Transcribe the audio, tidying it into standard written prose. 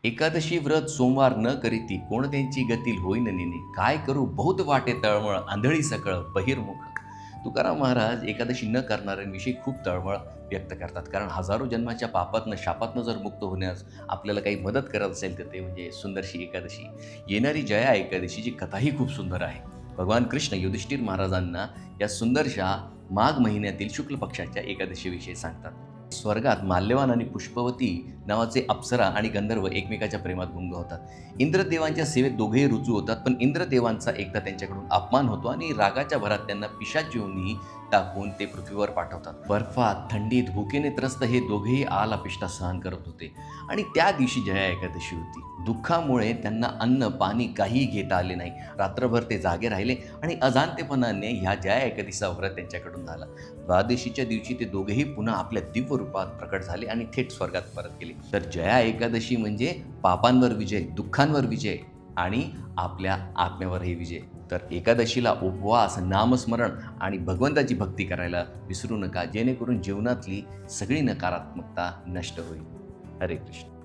एकादशी व्रत सोमवार न करीती कोण त्यांची गतील होईन नेने. काय करू बहुत वाटे तळमळ आंधळी सकळ बहिर्मुख. तुकाराम महाराज एकादशी न करणाऱ्यांविषयी खूप तळमळ व्यक्त करतात. कारण हजारो जन्माच्या पापातनं शापातनं जर मुक्त होण्यास आपल्याला काही मदत करत असेल तर ते म्हणजे सुंदरशी एकादशी. येणारी जया एकादशीची कथाही खूप सुंदर आहे. भगवान कृष्ण युधिष्ठिर महाराजांना या सुंदरशा माघ महिन्यातील शुक्ल पक्षाच्या एकादशीविषयी सांगतात. स्वर्गात माल्यवान आणि पुष्पवती नावाचे अप्सरा आणि गंधर्व एकमेकाच्या प्रेमात गुंग होतात. इंद्रदेवांच्या सेवेत दोघेही रुजू होतात, पण इंद्रदेवांचा एकदा त्यांच्याकडून अपमान होतो आणि रागाच्या भरात त्यांना पिशाच योनी टाकून ते पृथ्वीवर पाठवतात. बर्फात, थंडीत, भुकेने त्रस्त हे दोघेही आल अपिष्टा सहन करत होते आणि त्या दिवशी जया एकादशी होती. दुःखामुळे त्यांना अन्न पाणी काहीही घेता आले नाही. रात्रभर ते जागे राहिले आणि अजाणतेपणाने ह्या जया एकादशीचा व्रत त्यांच्याकडून झाला. द्वादशीच्या दिवशी ते दोघेही पुन्हा आपल्या दिव्य रूपात प्रकट झाले आणि थेट स्वर्गात परत गेले. तर जया एकादशी म्हणजे पापांवर विजय, दुःखांवर विजय आणि आपल्या आत्म्यावरही विजय. तर एकादशीला उपवास, नामस्मरण आणि भगवंताची भक्ती करायला विसरू नका, जेणेकरून जीवनातली सगळी नकारात्मकता नष्ट होईल. हरे कृष्ण.